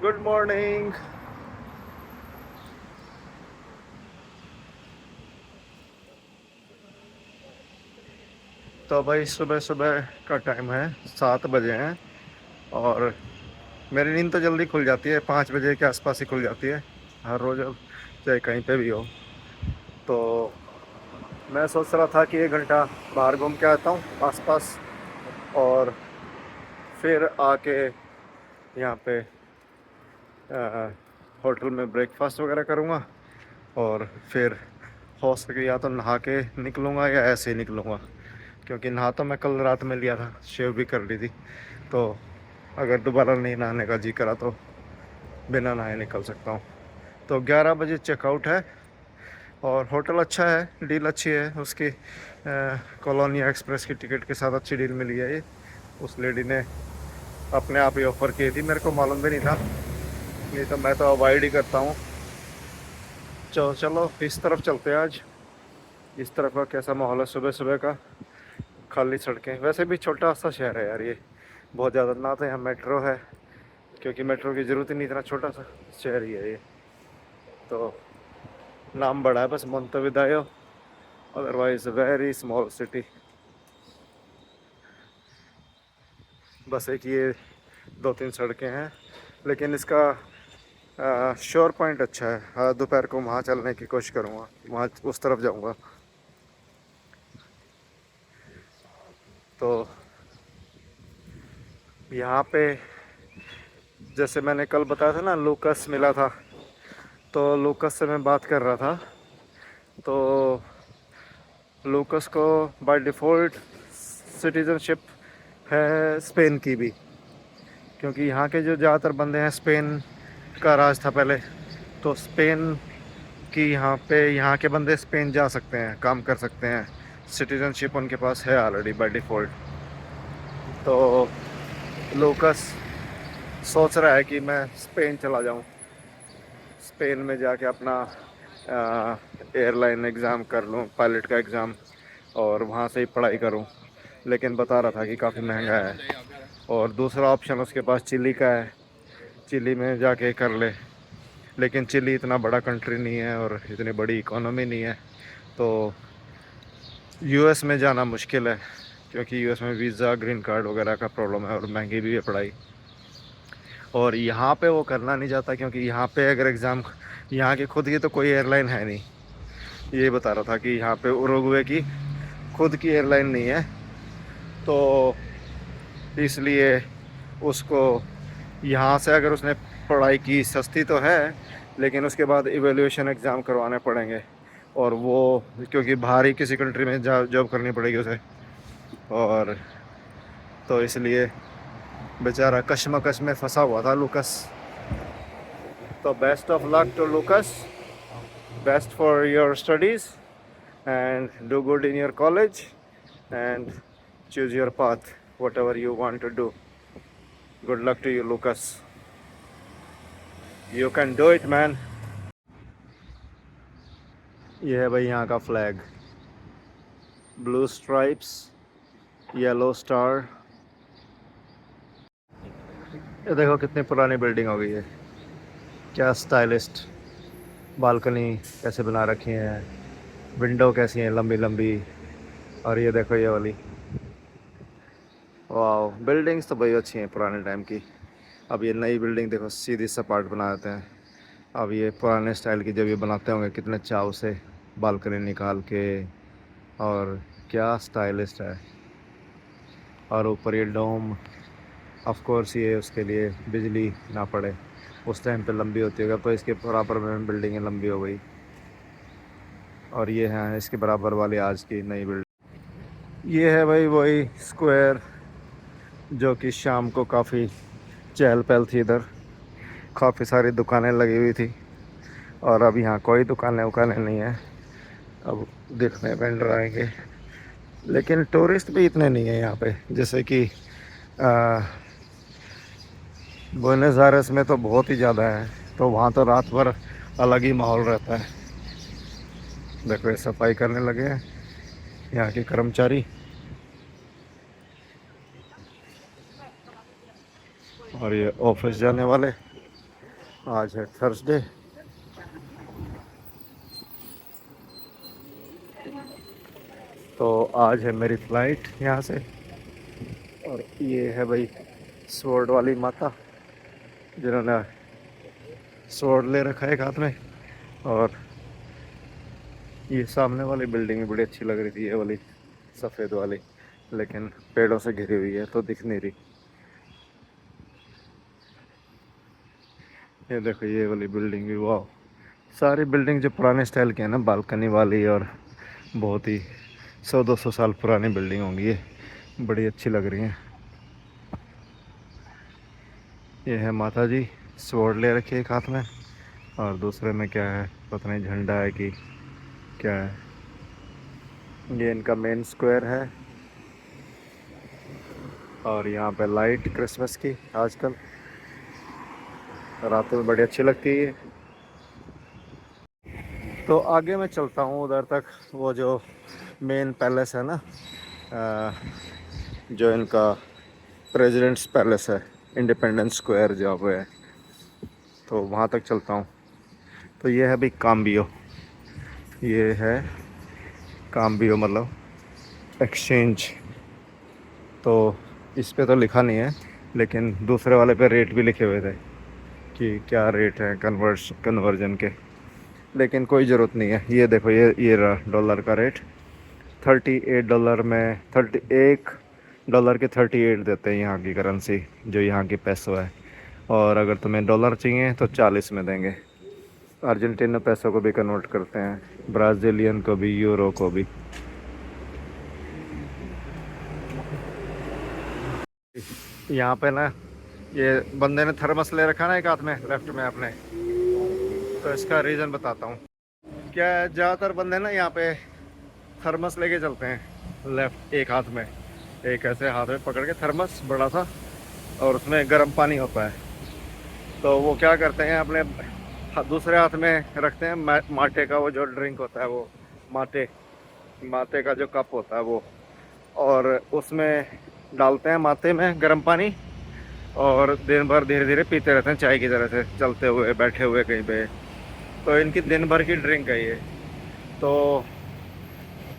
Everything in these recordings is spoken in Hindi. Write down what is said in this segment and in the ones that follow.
Good morning. तो भाई सुबह सुबह का टाइम है, 7 बजे हैं। और मेरी नींद तो जल्दी खुल जाती है, 5 बजे के आसपास ही खुल जाती है हर रोज़, अब चाहे कहीं पे भी हो। तो मैं सोच रहा था कि 1 घंटा बाहर घूम के आता हूँ आसपास, और फिर आके यहाँ पे होटल में ब्रेकफास्ट वगैरह करूँगा। और फिर हो सके या तो नहा के निकलूँगा या ऐसे ही निकलूँगा, क्योंकि नहा तो मैं कल रात में लिया था, शेव भी कर ली थी। तो अगर दोबारा नहीं नहाने का जी करा तो बिना नहाए निकल सकता हूँ। तो 11 बजे चेकआउट है, और होटल अच्छा है, डील अच्छी है उसकी। कॉलोनिया एक्सप्रेस की टिकट के साथ अच्छी डील मिली है ये। उस लेडी ने अपने आप ही ऑफ़र की थी, मेरे को मालूम भी नहीं था, नहीं तो मैं तो अवॉइड ही करता हूँ। चलो इस तरफ चलते हैं आज। इस तरफ का कैसा माहौल है सुबह सुबह का? खाली सड़कें, वैसे भी छोटा सा शहर है यार ये, बहुत ज़्यादा ना तो यहाँ मेट्रो है, क्योंकि मेट्रो की ज़रूरत ही नहीं, इतना छोटा सा शहर ही है ये। तो नाम बड़ा है बस, मोन्तेविदेओ, अदरवाइज वेरी स्मॉल सिटी। बस एक ये 2-3 सड़कें हैं, लेकिन इसका श्योर पॉइंट अच्छा है। दोपहर को वहाँ चलने की कोशिश करूँगा, वहाँ उस तरफ जाऊँगा। तो यहाँ पे जैसे मैंने कल बताया था ना, लूकस मिला था, तो लूकस से मैं बात कर रहा था। तो लूकस को बाय डिफ़ॉल्ट सिटीज़नशिप है स्पेन की भी, क्योंकि यहाँ के जो ज़्यादातर बंदे हैं, स्पेन का राज था पहले, तो स्पेन की यहाँ के बंदे स्पेन जा सकते हैं, काम कर सकते हैं, सिटीज़नशिप उनके पास है ऑलरेडी बाय डिफ़ॉल्ट। तो लूकस सोच रहा है कि मैं स्पेन चला जाऊँ, स्पेन में जाके अपना एयरलाइन एग्ज़ाम कर लूँ, पायलट का एग्ज़ाम, और वहाँ से ही पढ़ाई करूँ। लेकिन बता रहा था कि काफ़ी महंगा है, और दूसरा ऑप्शन उसके पास चिली का है, चिली में जाके कर ले। लेकिन चिली इतना बड़ा कंट्री नहीं है और इतनी बड़ी इकोनॉमी नहीं है, तो यूएस में जाना मुश्किल है, क्योंकि यूएस में वीज़ा ग्रीन कार्ड वगैरह का प्रॉब्लम है, और महंगी भी है पढ़ाई। और यहाँ पे वो करना नहीं चाहता, क्योंकि यहाँ पे अगर एग्ज़ाम, यहाँ की खुद की तो कोई एयरलाइन है नहीं। ये बता रहा था कि यहाँ पे उरुग्वे की खुद की एयरलाइन नहीं है, तो इसलिए उसको यहाँ से अगर उसने पढ़ाई की, सस्ती तो है, लेकिन उसके बाद इवैल्यूएशन एग्ज़ाम करवाने पड़ेंगे, और वो क्योंकि बाहर ही किसी कंट्री में जॉब करनी पड़ेगी उसे, और तो इसलिए बेचारा कश्मकश में फंसा हुआ था लूकस। तो best of luck to Lucas, best for your studies, and do good in your college, and choose your path, whatever you want to do. Good luck to you, Lucas. You can do it, man. ये है भाई यहाँ का flag, blue stripes, yellow star. ये देखो कितनी पुरानी बिल्डिंग हो गई है, क्या स्टाइलिस्ट बालकनी कैसे बना रखी हैं, विंडो कैसी हैं लंबी लंबी, और ये देखो ये वाली, वाह, बिल्डिंग्स तो भाई अच्छी हैं पुराने टाइम की। अब ये नई बिल्डिंग देखो, सीधी सपाट बना देते हैं। अब ये पुराने स्टाइल की जब ये बनाते होंगे कितने चाव से, बालकनी निकाल के, और क्या स्टाइलिस्ट है। और ऊपर ये डोम, ऑफ कोर्स ये उसके लिए बिजली ना पड़े, उस टाइम पे लंबी होती होगा, तो इसके बराबर में बिल्डिंगें लंबी हो गई। और ये है इसके बराबर वाली आज की नई बिल्डिंग। ये है भाई वही स्क्वायर, जो कि शाम को काफ़ी चहल पहल थी इधर, काफ़ी सारी दुकानें लगी हुई थी, और अब यहाँ कोई दुकानें उकानें नहीं है। अब देखने वेंडर आएंगे, लेकिन टूरिस्ट भी इतने नहीं है यहाँ पे, जैसे कि बुएनोस आयर्स में तो बहुत ही ज़्यादा है, तो वहाँ तो रात भर अलग ही माहौल रहता है। देखो ये सफाई करने लगे हैं यहाँ के कर्मचारी, और ये ऑफिस जाने वाले। आज है थर्सडे। तो आज है मेरी फ़्लाइट यहाँ से। और ये है भाई स्वॉर्ड वाली माता, जिन्होंने स्वॉर्ड ले रखा है एक हाथ में। और ये सामने वाली बिल्डिंग भी बड़ी अच्छी लग रही थी, ये वाली सफ़ेद वाली, लेकिन पेड़ों से घिरी हुई है तो दिख नहीं रही। ये देखो ये वाली बिल्डिंग भी, वाह। सारी बिल्डिंग जो पुराने स्टाइल की है ना, बालकनी वाली, और बहुत ही 100-200 साल पुरानी बिल्डिंग होंगी ये, बड़ी अच्छी लग रही हैं। ये है माता जी, स्वॉर्ड ले रखी है एक हाथ में, और दूसरे में क्या है पता नहीं, झंडा है कि क्या है। ये इनका मेन स्क्वायर है। और यहाँ पे लाइट क्रिसमस की आजकल रातों में बड़ी अच्छी लगती है। तो आगे मैं चलता हूँ उधर तक, वो जो मेन पैलेस है ना, जो इनका प्रेसिडेंट्स पैलेस है, इंडिपेंडेंस स्क्वायर जहाँ पे है, तो वहाँ तक चलता हूँ। तो ये है भाई काम्बियो, ये है काम्बियो मतलब एक्सचेंज। तो इस पे तो लिखा नहीं है, लेकिन दूसरे वाले पे रेट भी लिखे हुए थे कि क्या रेट है कन्वर्जन के, लेकिन कोई ज़रूरत नहीं है। ये देखो ये रहा डॉलर का रेट, $38 में 31 डॉलर के 38 देते हैं यहाँ की करेंसी, जो यहाँ की पैसो है। और अगर तुम्हें डॉलर चाहिए तो 40 में देंगे। अर्जेंटीना पैसों को भी कन्वर्ट करते हैं, ब्राज़ीलियन को भी, यूरो को भी। यहाँ पे ना ये बंदे ने थर्मस ले रखा ना एक हाथ में, लेफ्ट में अपने, तो इसका रीज़न बताता हूँ। क्या है, ज़्यादातर बंदे ना यहाँ पे थर्मस लेके चलते हैं लेफ्ट एक हाथ में, एक ऐसे हाथ में पकड़ के थर्मस बड़ा सा, और उसमें गर्म पानी होता है। तो वो क्या करते हैं, अपने दूसरे हाथ में रखते हैं माटे का वो जो ड्रिंक होता है, वो माटे माते का जो कप होता है वो, और उसमें डालते हैं माते में गर्म पानी, और दिन भर धीरे धीरे पीते रहते हैं, चाय की तरह से, चलते हुए बैठे हुए कहीं पे। तो इनकी दिन भर की ड्रिंक है ये। तो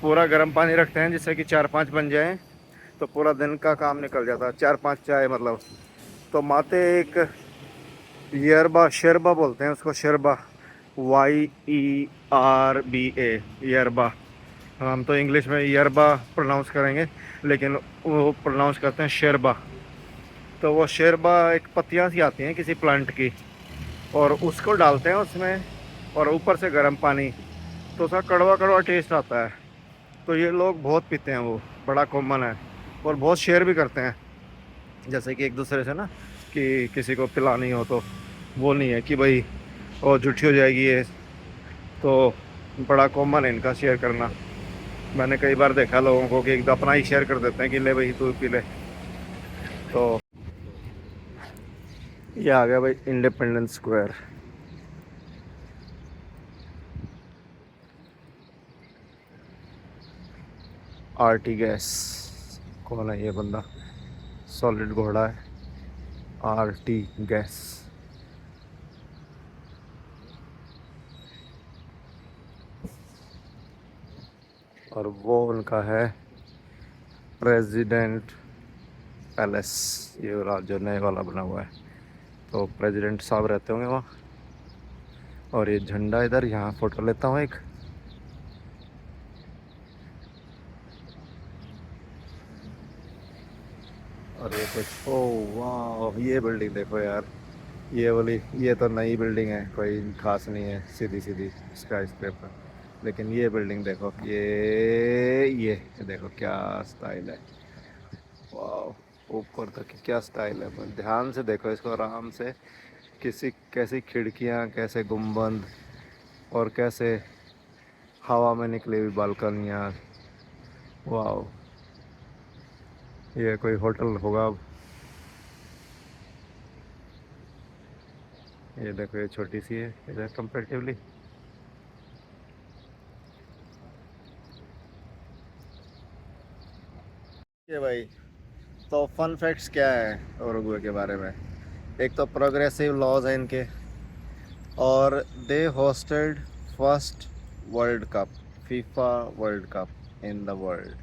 पूरा गर्म पानी रखते हैं जिससे कि 4-5 बन जाएं, तो पूरा दिन का काम निकल जाता है, 4-5 चाय मतलब। तो माते एक यरबा, शेरबा बोलते हैं उसको, शेरबा, YERBA, यरबा। हम तो इंग्लिश में यरबा प्रोनाउंस करेंगे, लेकिन वो प्रोनाउंस करते हैं शेरबा। तो वो शेरबा एक पत्तियाँ सी आती हैं किसी प्लांट की, और उसको डालते हैं उसमें, और ऊपर से गर्म पानी, तो उसका कड़वा कड़वा टेस्ट आता है। तो ये लोग बहुत पीते हैं, वो बड़ा कॉमन है, और बहुत शेयर भी करते हैं, जैसे कि एक दूसरे से ना, कि किसी को पिलानी हो तो। वो नहीं है कि भाई वो झूठी हो जाएगी ये, तो बड़ा कॉमन है इनका शेयर करना। मैंने कई बार देखा लोगों को कि एक अपना ही शेयर कर देते हैं कि ले भाई तू पी ले। तो ये आ गया भाई इंडिपेंडेंस स्क्वायर। आरटी गैस, कौन है ये बंदा, सॉलिड घोड़ा है, आरटी गैस। और वो उनका है प्रेसिडेंट पैलेस, ये वाला जो नए वाला बना हुआ है, तो प्रेसिडेंट साहब रहते होंगे वहाँ। और ये झंडा इधर, यहाँ फ़ोटो लेता हूँ एक। और ये कुछ, ओह वाह, ये बिल्डिंग देखो यार, ये वाली, ये तो नई बिल्डिंग है, कोई खास नहीं है, सीधी सीधी स्काई स्क्रेपर। लेकिन ये बिल्डिंग देखो, ये देखो क्या स्टाइल है, वाह। ऊपर तक क्या स्टाइल है, पर ध्यान से देखो इसको आराम से, किसी कैसी खिड़कियाँ, कैसे गुंबद, और कैसे हवा में निकली हुई बालकनियाँ, वाह। ये कोई होटल होगा अब। ये देखो ये छोटी सी है इधर कंपेरेटिवली। ये भाई, तो फन फैक्ट्स क्या है उरुग्वे के बारे में। एक तो प्रोग्रेसिव लॉज है इनके, और they hosted first world cup, FIFA world cup in the world.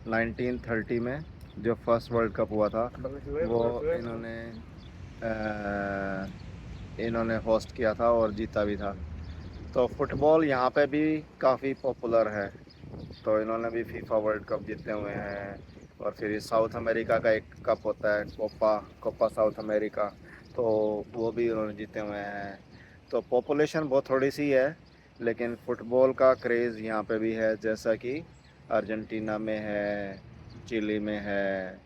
1930 में जो फर्स्ट वर्ल्ड कप हुआ था वो इन्होंने होस्ट किया था और जीता भी था। तो फुटबॉल यहाँ पे भी काफ़ी पॉपुलर है। तो इन्होंने भी फीफा वर्ल्ड कप जीते हुए हैं। और फिर साउथ अमेरिका का एक कप होता है, कोपा कोपा साउथ अमेरिका, तो वो भी उन्होंने जीते हुए हैं। तो पॉपुलेशन बहुत थोड़ी सी है, लेकिन फ़ुटबॉल का क्रेज़ यहाँ पे भी है, जैसा कि अर्जेंटीना में है, चिली में है,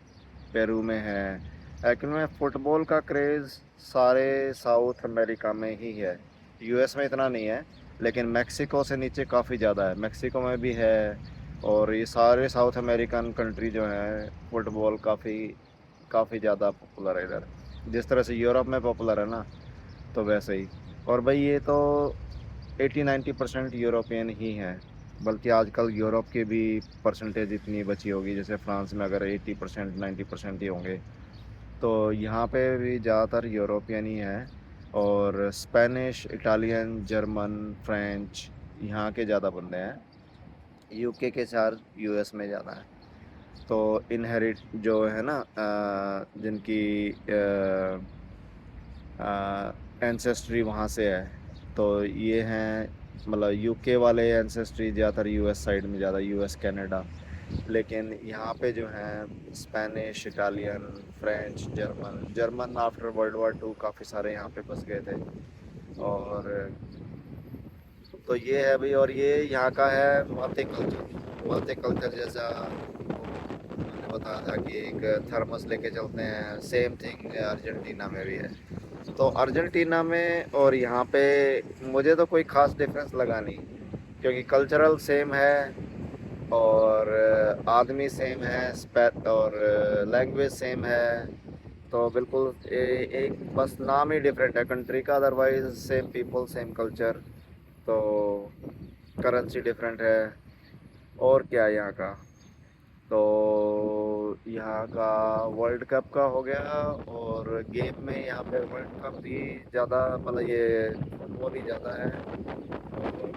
पेरू में है। एक्चुअल में फ़ुटबॉल का क्रेज़ सारे साउथ अमेरिका में ही है। यूएस में इतना नहीं है, लेकिन मेक्सिको से नीचे काफ़ी ज़्यादा है, मेक्सिको में भी है। और ये सारे साउथ अमेरिकन कंट्री जो हैं फुटबॉल काफ़ी काफ़ी ज़्यादा पॉपुलर है इधर। जिस तरह से यूरोप में पॉपुलर है ना, तो वैसे ही। और भाई ये तो 80-90% यूरोपियन ही हैं। बल्कि आजकल यूरोप की भी परसेंटेज इतनी बची होगी, जैसे फ्रांस में अगर 80% 90% ही होंगे, तो यहाँ पे भी ज़्यादातर यूरोपियन ही हैं। और स्पेनिश, इटालियन, जर्मन, फ्रेंच यहाँ के ज़्यादा बंदे हैं। यूके के चार यूएस में ज़्यादा है। तो इनहेरिट जो है ना, जिनकी एंसेस्ट्री वहाँ से है, तो ये हैं, मतलब यूके वाले एंसेस्ट्री ज़्यादातर यूएस साइड में ज़्यादा, यूएस कनाडा। लेकिन यहाँ पे जो हैं Spanish, Italian, French, German after world war two काफ़ी सारे यहाँ पे बस गए थे। और तो ये है भाई। और ये यहाँ का है मल्टी कल्चर जैसा मैंने बताया था कि एक थर्मस लेके चलते हैं, सेम थिंग अर्जेंटीना में भी है। तो अर्जेंटीना में और यहाँ पे मुझे तो कोई ख़ास डिफरेंस लगा नहीं, क्योंकि कल्चरल सेम है और आदमी सेम है, और लैंग्वेज सेम है। तो बिल्कुल एक बस नाम ही डिफरेंट है कंट्री का, otherwise same people same culture. तो करेंसी डिफरेंट है। और क्या है यहाँ का, तो यहाँ का वर्ल्ड कप का हो गया। और गेम में यहाँ पे वर्ल्ड कप भी ज़्यादा, मतलब ये फुटबॉल ही ज़्यादा है। और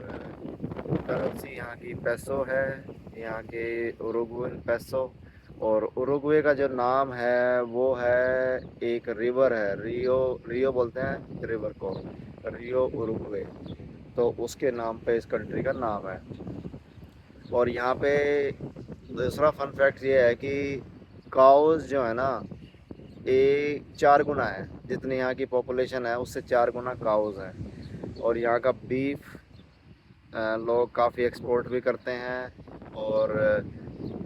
करेंसी यहाँ की पैसो है, यहाँ के उरुग्वेन पैसो। और उरुग्वे का जो नाम है वो है, एक रिवर है, रियो रियो बोलते हैं रिवर को, रियो उरुग्वे। तो उसके नाम पे इस कंट्री का नाम है। और यहाँ पे दूसरा फन फैक्ट ये है कि काउस जो है ना, ये 4 गुना है, जितनी यहाँ की पॉपुलेशन है उससे 4 गुना काउस है। और यहाँ का बीफ लोग काफ़ी एक्सपोर्ट भी करते हैं। और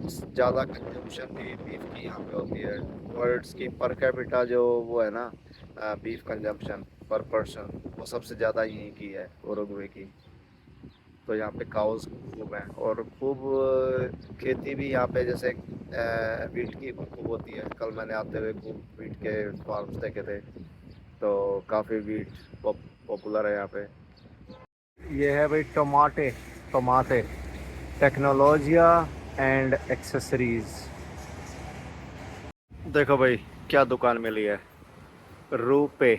ज़्यादा कंजम्पशन भी बीफ की यहाँ पे होती है। वर्ल्ड्स की पर कैपिटा जो वो है ना, बीफ कंजम्पशन पर पर्सन, वो सबसे ज़्यादा यहीं की है, उरुग्वे की। तो यहाँ पे काउस खूब हैं। और खूब खेती भी यहाँ पे, जैसे वीट की खूब होती है। कल मैंने आते हुए खूब वीट के फार्म्स देखे थे। तो काफ़ी वीट पॉपुलर है यहाँ पे। ये है भाई टमाटे, टमाटे टेक्नोलॉजिया एंड एक्सेसरीज। देखो भाई क्या दुकान मिली है, रुपए।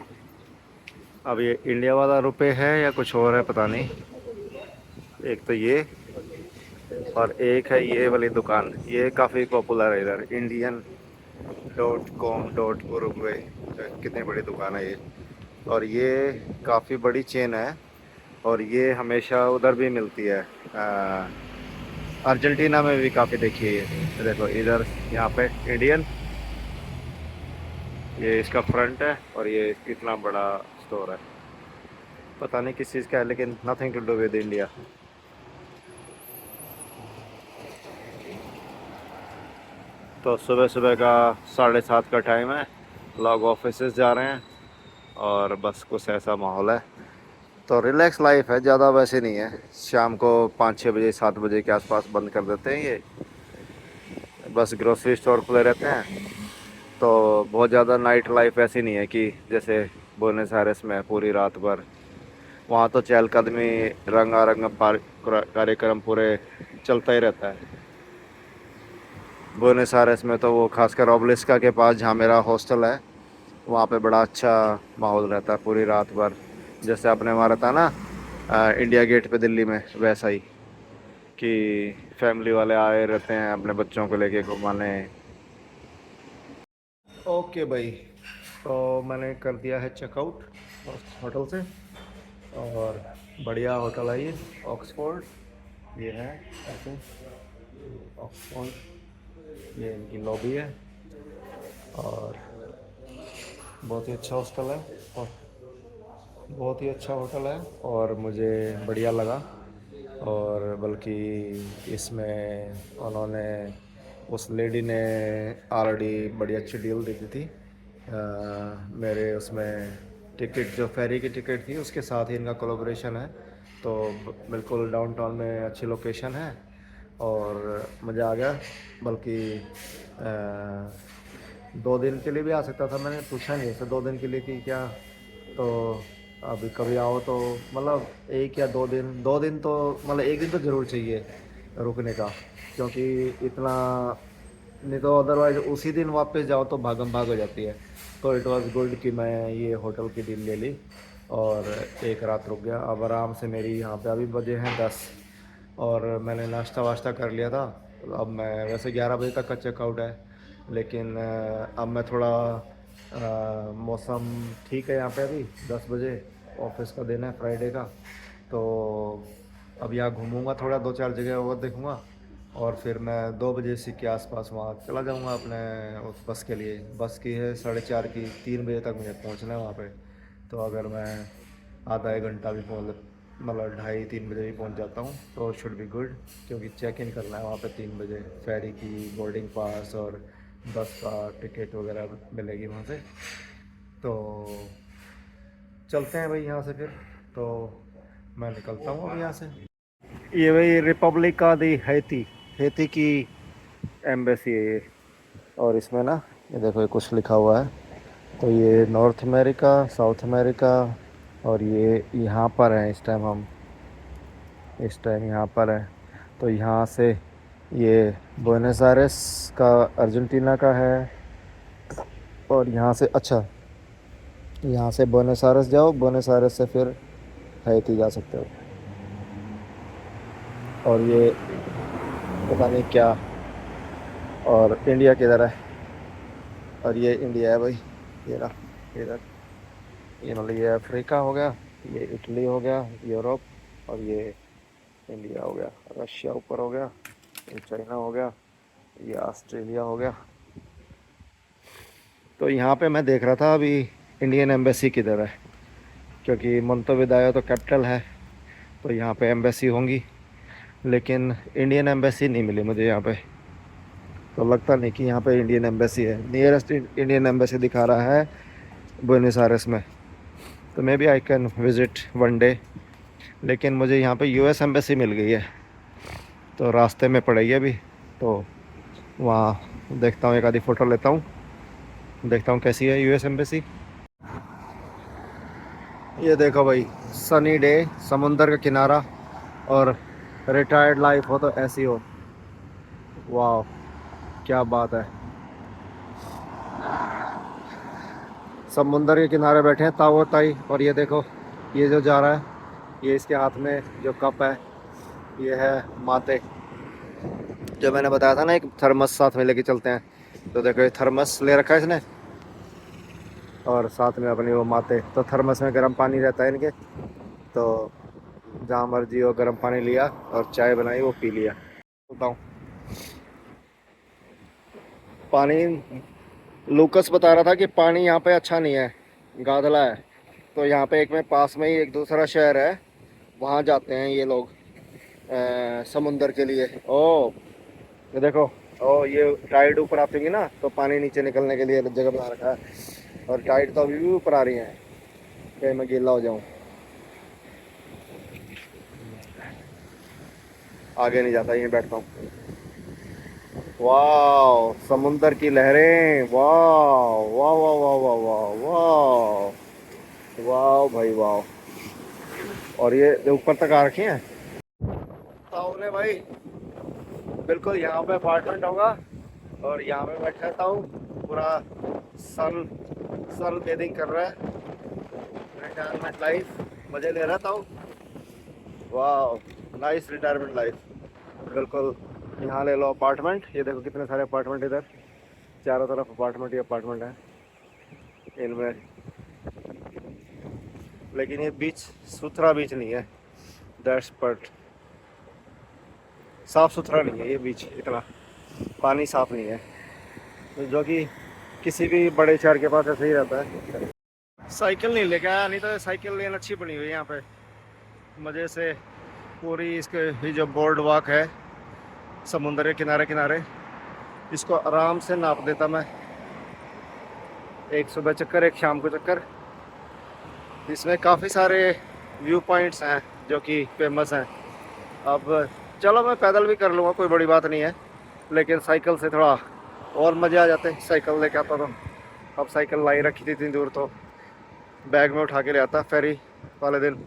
अब ये इंडिया वाला रुपए है या कुछ और है पता नहीं। एक तो ये, और एक है ये वाली दुकान, ये काफ़ी पॉपुलर है इधर, indian.com.uruguay। कितनी बड़ी दुकान है ये। और ये काफ़ी बड़ी चेन है। और ये हमेशा उधर भी मिलती है, अर्जेंटीना में भी काफ़ी देखी है ये। देखो इधर यहाँ पे इंडियन, ये इसका फ्रंट है। और ये कितना बड़ा स्टोर है, पता नहीं किस चीज़ का है, लेकिन nothing to do with India. तो सुबह सुबह का 7:30 का टाइम है, लोग ऑफिस जा रहे हैं और बस कुछ ऐसा माहौल है। तो रिलैक्स लाइफ है, ज़्यादा वैसे नहीं है। शाम को 5-6 बजे 7 बजे के आसपास बंद कर देते हैं ये, बस ग्रोसरी स्टोर खुले रहते हैं। तो बहुत ज़्यादा नाइट लाइफ ऐसी नहीं है कि जैसे बुएनस आयर्स में पूरी रात भर। वहाँ तो चहलकदमी, रंगारंग कार्यक्रम पूरे चलता ही रहता है। बुएनस आयर्स में तो वो खासकर ओबलिस्का के पास जहाँ मेरा हॉस्टल है, वहाँ पे बड़ा अच्छा माहौल रहता है पूरी रात भर। जैसे आपने हमारा था ना इंडिया गेट पे दिल्ली में, वैसा ही कि फैमिली वाले आए रहते हैं अपने बच्चों को लेके घुमाने। ओके भाई, तो मैंने कर दिया है चेकआउट होटल से, और बढ़िया होटल है ये, ऑक्सफोर्ड। ये है ऐसे ऑक्सफोर्ड, ये इनकी लॉबी है, और बहुत ही अच्छा हॉस्टल है, और बहुत ही अच्छा होटल है, और मुझे बढ़िया लगा। और बल्कि इसमें उन्होंने, उस लेडी ने ऑलरेडी बड़ी अच्छी डील दे दी थी मेरे उसमें, टिकट जो फेरी की टिकट थी उसके साथ ही इनका कोलैबोरेशन है। तो बिल्कुल डाउनटाउन में अच्छी लोकेशन है, और मज़ा आ गया। बल्कि 2 दिन के लिए भी आ सकता था, मैंने पूछा नहीं इससे 2 दिन के लिए कि क्या। तो अभी कभी आओ तो मतलब 1 या 2 दिन, 2 दिन तो मतलब 1 दिन तो ज़रूर चाहिए रुकने का, क्योंकि इतना नहीं तो अदरवाइज उसी दिन वापस जाओ तो भागम भाग हो जाती है। तो इट वाज गुड कि मैं ये होटल की डील ले ली और एक रात रुक गया। अब आराम से मेरी यहाँ पे अभी बजे हैं 10, और मैंने नाश्ता वाश्ता कर लिया था। अब मैं वैसे 11 बजे तक का चेकआउट है, लेकिन अब मैं थोड़ा मौसम ठीक है यहाँ पे, अभी 10 बजे ऑफिस का दिन है फ्राइडे का। तो अब यहाँ घूमूंगा थोड़ा, 2-4 जगह और देखूंगा, और फिर मैं 2 बजे से के आसपास वहाँ चला जाऊँगा अपने उस बस के लिए। बस की है 4:30 की, 3 बजे तक मुझे पहुँचना है वहाँ पे। तो अगर मैं आधा एक घंटा भी पहुँच, मतलब 2:30-3 बजे भी पहुँच जाता हूँ तो शुड बी गुड, क्योंकि चेक इन करना है वहाँ पे 3 बजे। फेरी की बोर्डिंग पास और बस का टिकट वगैरह मिलेगी वहाँ से। तो चलते हैं भाई यहाँ से फिर। तो मैं निकलता हूँ अब यहाँ से। ये भाई रिपब्लिका दी हैती, हैती की एम्बेसी है ये। और इसमें ना ये देखो, ये कुछ लिखा हुआ है। तो ये नॉर्थ अमेरिका, साउथ अमेरिका, और ये यहाँ पर है इस टाइम, हम इस टाइम यहाँ पर है। तो यहाँ से ये बुएनस आयरेस का, अर्जेंटीना का है। और यहाँ से अच्छा, यहाँ से बुएनस आयरेस जाओ, बुएनस आयरेस से फिर हैती जा सकते हो। और ये पता नहीं क्या, और इंडिया किधर है, और ये इंडिया है भाई, ये रहा इधर। ये मतलब ये अफ्रीका हो गया, ये इटली हो गया, यूरोप, और ये इंडिया हो गया। रशिया ऊपर हो गया, ये चाइना हो गया, ये ऑस्ट्रेलिया हो गया। तो यहाँ पे मैं देख रहा था अभी इंडियन एम्बेसी किधर है, क्योंकि मोंटेविदेओ तो कैपिटल है, तो यहाँ पे एम्बेसी होंगी, लेकिन इंडियन एम्बेसी नहीं मिली मुझे यहाँ पे। तो लगता नहीं कि यहाँ पे इंडियन एम्बेसी है। नियरेस्ट इंडियन एम्बेसी दिखा रहा है बुएनस आयरेस में। तो maybe I can visit one day, लेकिन मुझे यहाँ पे यूएस एम्बेसी मिल गई है, तो रास्ते में पड़ेगी अभी। तो वहाँ देखता हूँ, एक आधी फ़ोटो लेता हूँ, देखता हूँ कैसी है यूएस एम्बेसी। ये देखो भाई, सनी डे, समुंदर का किनारा, और रिटायर्ड लाइफ हो तो ऐसी हो। वाह, क्या बात है। समुंदर के किनारे बैठे हैं ताओ ताई, और ये देखो, ये जो जा रहा है, ये इसके हाथ में जो कप है, ये है माते। जो मैंने बताया था ना, एक थर्मस साथ में लेके चलते हैं, तो देखो ये थर्मस ले रखा है इसने, और साथ में अपनी वो माते। तो थर्मस में गर्म पानी रहता है इनके, तो जहाँ मर्जी हो गर्म पानी लिया और चाय बनाई, वो पी लिया। बताऊँ, पानी, लूकस बता रहा था कि पानी यहाँ पे अच्छा नहीं है, गाधला है। तो यहाँ पे एक में पास में ही एक दूसरा शहर है, वहाँ जाते हैं ये लोग समुंदर के लिए। ओ ये देखो, ओ ये टाइड ऊपर आती होगी ना, तो पानी नीचे निकलने के लिए जगह बना रखा है। और टाइड तो अभी भी ऊपर आ रही है, कहीं मैं गीला हो जाऊँ। आगे नहीं जाता, यहीं बैठता हूँ। वाह, समुंदर की लहरें, वाह वाह वाह वाह वाह वाह वाह, वाह भाई वाह। और ये ऊपर तक आ रखे हैं ताऊ भाई। बिल्कुल यहाँ पे अपार्टमेंट होगा, और यहाँ पे बैठ रहता हूँ पूरा। सन सन बेदिंग कर रहा है, रिटायरमेंट लाइफ। मजे ले रहा था। वाह, नाइस रिटायरमेंट लाइफ। बिल्कुल। यहाँ ले लो अपार्टमेंट, ये देखो कितने सारे अपार्टमेंट इधर, चारों तरफ अपार्टमेंट ही अपार्टमेंट है इनमें। लेकिन ये बीच सुथरा बीच नहीं है, दैट्स बट साफ सुथरा नहीं है ये बीच, इतना पानी साफ नहीं है, तो जो कि किसी भी बड़े शहर के पास ऐसे ही रहता है। साइकिल नहीं लेके आया, नहीं तो साइकिल लेन अच्छी बनी हुई है यहाँ पे मज़े से। पूरी इसके ये जो बोर्ड वॉक है समुद्र के किनारे किनारे, इसको आराम से नाप देता मैं, एक सुबह चक्कर एक शाम को चक्कर। इसमें काफ़ी सारे व्यू पॉइंट्स हैं जो कि फेमस हैं। अब चलो मैं पैदल भी कर लूँगा, कोई बड़ी बात नहीं है, लेकिन साइकिल से थोड़ा और मज़े आ जाते। साइकिल लेके आता तो, अब साइकिल लाई रखी थी इतनी दूर तो बैग में उठा के ले आता फेरी वाले दिन।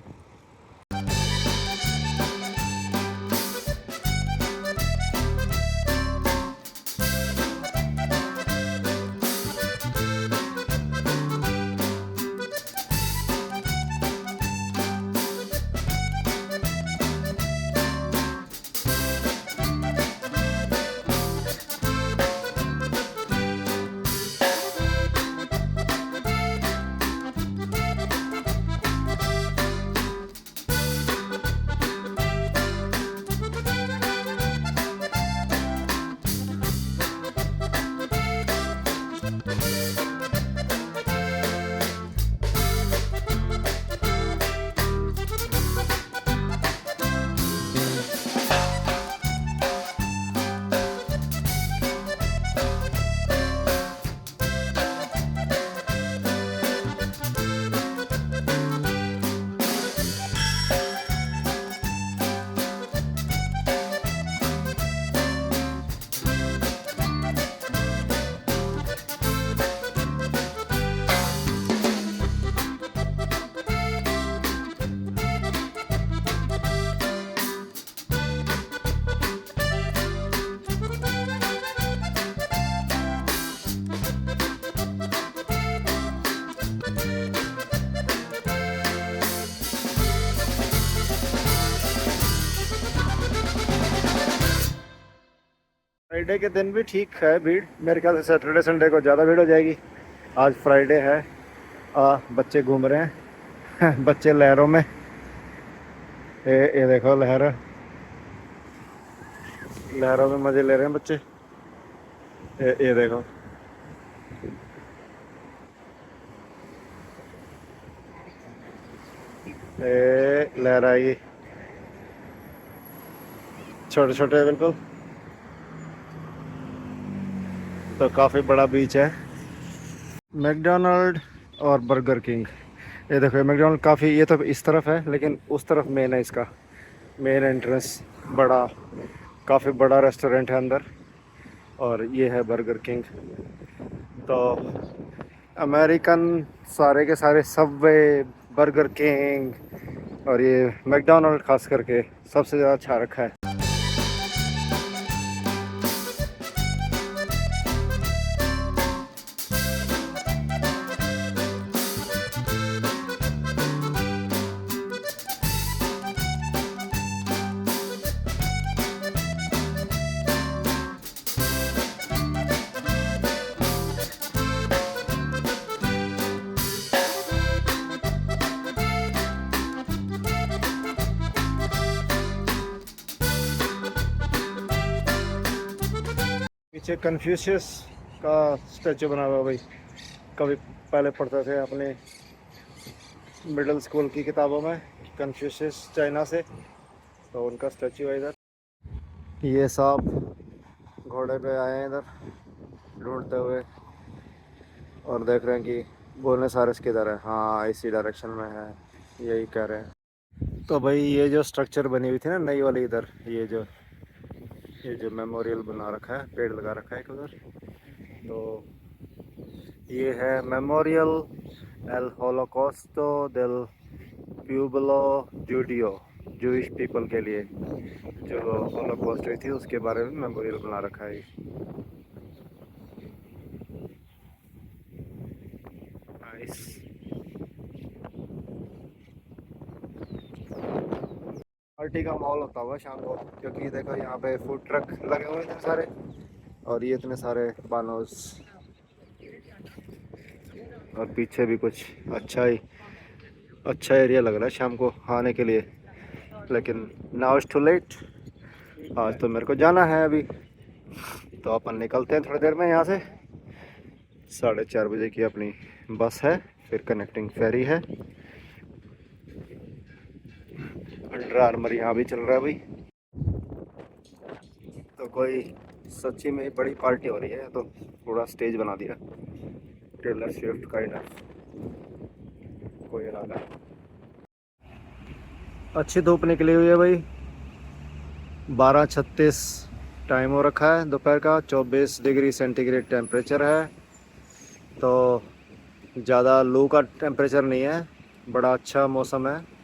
फ्राइडे के दिन भी ठीक है भीड़, मेरे ख्याल से सैटरडे संडे को ज़्यादा भीड़ हो जाएगी। आज फ्राइडे है, बच्चे घूम रहे हैं बच्चे लहरों में, ये देखो लहर, लहरों में मज़े ले रहे हैं बच्चे। ये देखो, ये लहर आई, छोटे छोटे बिल्कुल। तो काफ़ी बड़ा बीच है। मैकडोनल्ड और बर्गर किंग, ये देखो मैकडोनल्ड काफ़ी, ये तो इस तरफ है लेकिन उस तरफ मेन है इसका मेन एंट्रेंस, बड़ा काफ़ी बड़ा रेस्टोरेंट है अंदर। और ये है बर्गर किंग। तो अमेरिकन सारे के सारे सबवे, बर्गर किंग और ये मैकडोनल्ड खास करके सबसे ज़्यादा अच्छा रखा है। पीछे कन्फ्यूशियस का स्टैचू बना हुआ भाई, कभी पहले पढ़ते थे अपने मिडिल स्कूल की किताबों में, कन्फ्यूशियस चाइना से, तो उनका स्टैचू है इधर। ये साहब घोड़े पे आए हैं इधर ढूंढते हुए और देख रहे हैं कि बोनस आयर्स किधर है। हाँ इसी डायरेक्शन में है, यही कह रहे हैं। तो भाई ये जो स्ट्रक्चर बनी हुई थी ना नई वाली इधर, ये जो मेमोरियल बना रखा है, पेड़ लगा रखा है एक उधर, तो ये है मेमोरियल एल होलोकॉस्टो देल प्यूबलो जूडियो, जूइश पीपल के लिए जो होलोकॉस्ट हुई थी उसके बारे में मेमोरियल बना रखा है। नाइस। पार्टी का माहौल होता हुआ शाम को, क्योंकि देखो यहाँ पे फूड ट्रक लगे हुए हैं सारे, और ये इतने सारे बानोस, और पीछे भी कुछ अच्छा एरिया लग रहा है शाम को आने के लिए। लेकिन नाउ इट्स टू लेट, आज तो मेरे को जाना है अभी, तो अपन निकलते हैं थोड़ी देर में यहाँ से। 4:30 बजे की अपनी बस है, फिर कनेक्टिंग फेरी है। अंडर आर्मर यहाँ भी चल रहा है भाई। तो कोई सच्ची में बड़ी पार्टी हो रही है, तो पूरा स्टेज बना दिया टेलर स्विफ्ट काइंड ऑफ, कोई इरादा। अच्छी धूप निकली हुई है भाई, 12:36 टाइम हो रखा है दोपहर का, 24 डिग्री सेंटीग्रेड टेम्परेचर है। तो ज़्यादा लू का टेम्परेचर नहीं है, बड़ा अच्छा मौसम है।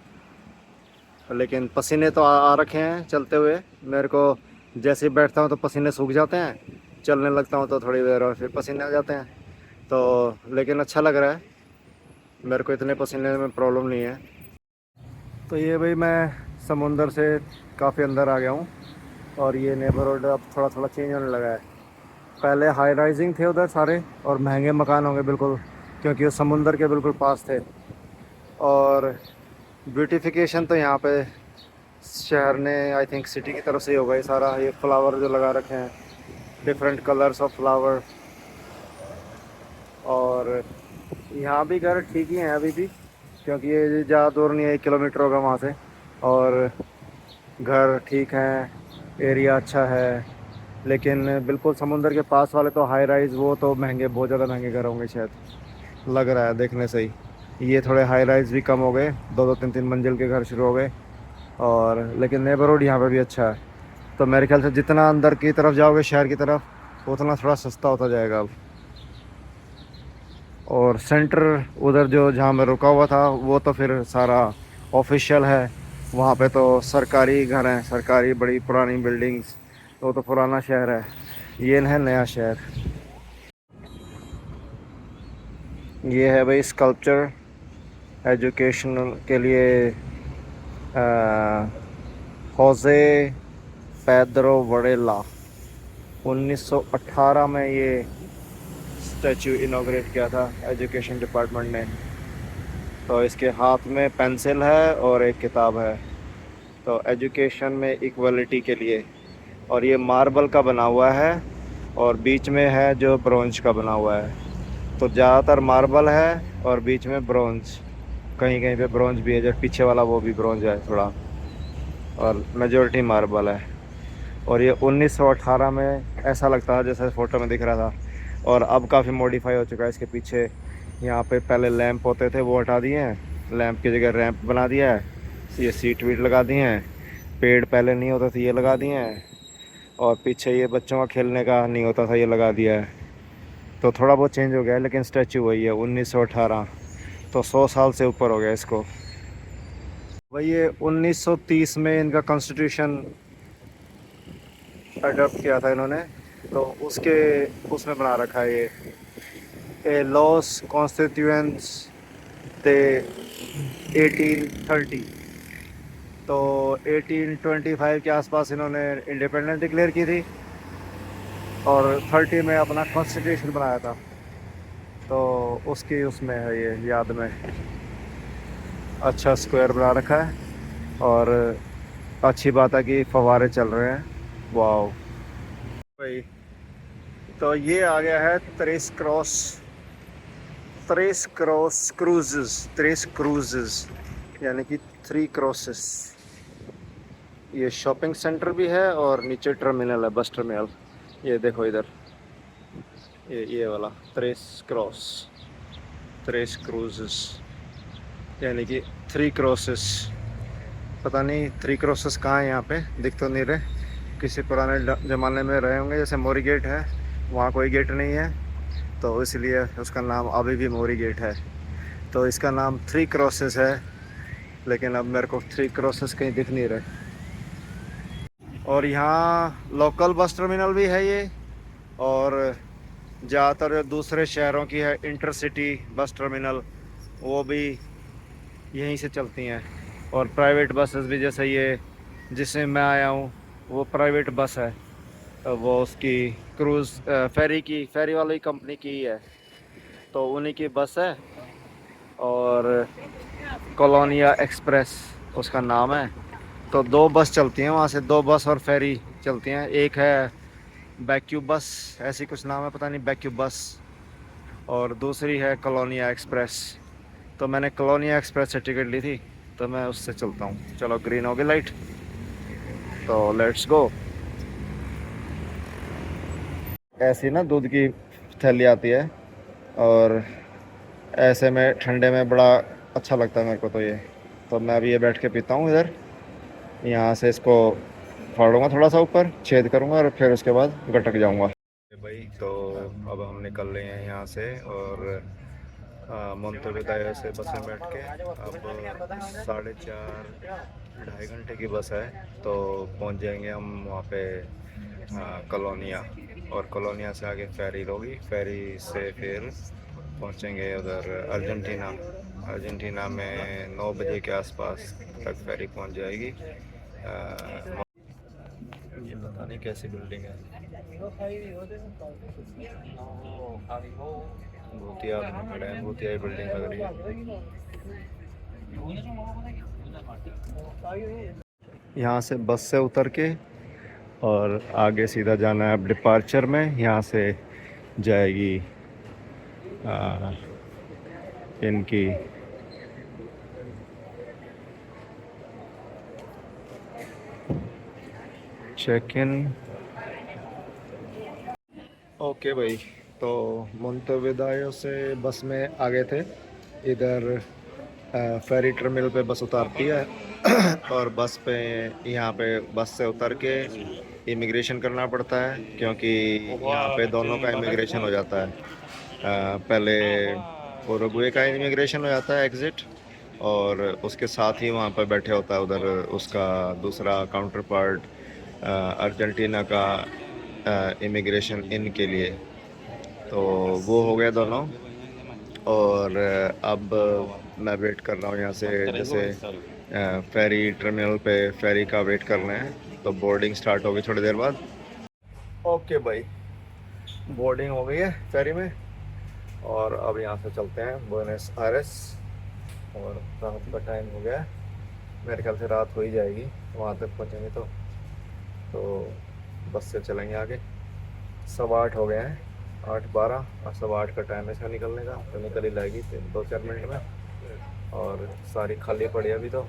लेकिन पसीने तो आ रखे हैं चलते हुए, मेरे को जैसे ही बैठता हूँ तो पसीने सूख जाते हैं, चलने लगता हूँ तो थोड़ी देर और फिर पसीने आ जाते हैं। तो लेकिन अच्छा लग रहा है, मेरे को इतने पसीने में प्रॉब्लम नहीं है। तो ये भाई मैं समुंदर से काफ़ी अंदर आ गया हूँ, और ये नेबरहुड अब थोड़ा थोड़ा चेंज होने लगा है। पहले हाई राइजिंग थे उधर सारे, और महंगे मकान होंगे बिल्कुल, क्योंकि वो समुंदर के बिल्कुल पास थे। और ब्यूटिफिकेशन तो यहाँ पे शहर ने, आई थिंक सिटी की तरफ से ही होगा ये सारा, ये फ्लावर जो लगा रखे हैं, डिफरेंट कलर्स ऑफ फ्लावर। और यहाँ भी घर ठीक ही हैं अभी भी, क्योंकि ये ज़्यादा दूर नहीं है, 1 किलोमीटर होगा वहाँ से। और घर ठीक हैं, एरिया अच्छा है। लेकिन बिल्कुल समुंदर के पास वाले तो हाई राइज़, वो तो महंगे, बहुत ज़्यादा महंगे घर होंगे शायद, लग रहा है देखने से ही। ये थोड़े हाई राइज़ भी कम हो गए, 2-2 3-3 मंजिल के घर शुरू हो गए। और लेकिन नेबरहुड यहाँ पे भी अच्छा है। तो मेरे ख्याल से जितना अंदर की तरफ जाओगे शहर की तरफ, उतना थोड़ा सस्ता होता जाएगा अब। और सेंटर उधर जो जहाँ मैं रुका हुआ था, वो तो फिर सारा ऑफिशियल है। वहाँ पे तो सरकारी घर हैं, सरकारी बड़ी पुरानी बिल्डिंग्स, वो तो पुराना शहर है। ये है नया शहर। ये है भाई स्कल्पचर एजुकेशनल के लिए, होजे पेड्रो वरेला, 1918 में ये स्टैचू इनॉग्रेट किया था एजुकेशन डिपार्टमेंट ने। तो इसके हाथ में पेंसिल है और एक किताब है, तो एजुकेशन में इक्वलिटी के लिए। और ये मार्बल का बना हुआ है, और बीच में है जो ब्रोंज का बना हुआ है। तो ज़्यादातर मार्बल है और बीच में ब्रोंज, कहीं कहीं पे ब्रोंज भी है, जो पीछे वाला वो भी ब्रोंज है थोड़ा, और मेजॉरिटी मार्बल है। और ये 1918 में ऐसा लगता है जैसे फ़ोटो में दिख रहा था, और अब काफ़ी मॉडिफाई हो चुका है। इसके पीछे यहाँ पे पहले लैंप होते थे, वो हटा दिए हैं, लैंप की जगह रैंप बना दिया है। ये सीट वीट लगा दिए हैं, पेड़ पहले नहीं होते थे, ये लगा दिए हैं। और पीछे ये बच्चों का खेलने का नहीं होता था, ये लगा दिया है। तो थोड़ा बहुत चेंज हो गया है, लेकिन स्टैचू वही है 1918। तो 100 साल से ऊपर हो गया इसको। वही ये 1930 में इनका कॉन्स्टिट्यूशन अडॉप्ट किया था इन्होंने, तो उसके उसमें बना रखा है ये, ए लॉस कॉन्स्टिट्यूएंट्स दे 1830। तो 1825 के आसपास इन्होंने इंडिपेंडेंस डिक्लेयर की थी, और 30 में अपना कॉन्स्टिट्यूशन बनाया था। तो उसकी उसमें है ये याद में, अच्छा स्क्वायर बना रखा है। और अच्छी बात है कि फव्वारे चल रहे हैं, वाह भाई। तो ये आ गया है त्रेस क्रूजेस, यानी कि 3 क्रॉसेस। ये शॉपिंग सेंटर भी है, और नीचे टर्मिनल है, बस टर्मिनल। ये देखो इधर, ये वाला त्रेस क्रूजेस, यानी कि 3 क्रॉसेस। पता नहीं 3 क्रॉसेस कहाँ है, यहाँ पे दिख तो नहीं रहे। किसी पुराने ज़माने में रहे होंगे, जैसे मोरी गेट है, वहाँ कोई गेट नहीं है, तो इसलिए उसका नाम अभी भी मोरी गेट है। तो इसका नाम 3 क्रॉसेस है, लेकिन अब मेरे को 3 क्रॉसेस कहीं दिख नहीं रहे। और यहाँ लोकल बस टर्मिनल भी है ये, और ज़्यादातर जो दूसरे शहरों की है इंटरसिटी बस टर्मिनल, वो भी यहीं से चलती हैं। और प्राइवेट बसेस भी, जैसे ये जिसमें मैं आया हूँ वो प्राइवेट बस है। वो उसकी क्रूज़ फेरी वाली कंपनी की ही है, तो उन्हीं की बस है। और कॉलोनिया एक्सप्रेस उसका नाम है। तो दो बस चलती हैं वहाँ से, दो बस और फेरी चलती हैं। एक है बैक्यू बस, ऐसी कुछ नाम है, पता नहीं, बैक्यू बस। और दूसरी है कॉलोनिया एक्सप्रेस। तो मैंने कॉलोनिया एक्सप्रेस से टिकट ली थी, तो मैं उससे चलता हूँ। चलो, ग्रीन हो गई लाइट, तो लेट्स गो। ऐसी ना दूध की थैली आती है, और ऐसे में ठंडे में बड़ा अच्छा लगता है मेरे को तो ये। तो मैं अभी ये बैठ के पीता हूँ इधर। यहाँ से इसको फाड़ूंगा, थोड़ा सा ऊपर छेद करूँगा, और फिर उसके बाद गटक जाऊँगा भाई। तो अब हम निकल रहे हैं यहाँ से, और मोन्तेविदेयो से बस में बैठ के अब 4:30 2.5 घंटे की बस है, तो पहुँच जाएंगे हम वहाँ पे कॉलोनिया। और कॉलोनिया से आगे फेरी होगी, फेरी से फिर पहुँचेंगे उधर अर्जेंटीना। अर्जेंटीना में 9 बजे के आसपास तक फेरी पहुँच जाएगी। ये पता नहीं कैसी बिल्डिंग है, भूतिया आदमी खड़े हैं, भूतिया बिल्डिंग लग रही है। यहाँ से बस से उतर के और आगे सीधा जाना है अब डिपार्चर में। यहाँ से जाएगी इनकी चेक इन। ओके भाई, तो मोन्तेविदेयो से बस में आ गए थे। इधर फेरी टर्मिनल पे बस उतारती है और बस पे, यहाँ पे बस से उतर के इमिग्रेशन करना पड़ता है, क्योंकि यहाँ पे दोनों का इमिग्रेशन हो जाता है। पहले उरुग्वे का इमिग्रेशन हो जाता है, एग्ज़िट, और उसके साथ ही वहाँ पर बैठे होता है उधर उसका दूसरा काउंटर पार्ट अर्जेंटीना का इमिग्रेशन इन के लिए। तो वो हो गया दोनों। और अब मैं वेट कर रहा हूँ यहाँ से, जैसे फेरी टर्मिनल पे फेरी का वेट करना है, तो बोर्डिंग स्टार्ट होगी थोड़ी देर बाद। ओके भाई, बोर्डिंग हो गई है फेरी में, और अब यहाँ से चलते हैं बुएनोस आयरेस। और रात का टाइम हो गया है, मेरे ख्याल से रात हो ही जाएगी वहाँ तक पहुँचेंगे तो बस से चलेंगे आगे। 8:15 हो गए हैं, 8:12 और 8:15 का टाइम है इसका निकलने का, तो निकल ही जाएगी 2-4 मिनट में। और सारी खाली पड़ी है अभी तो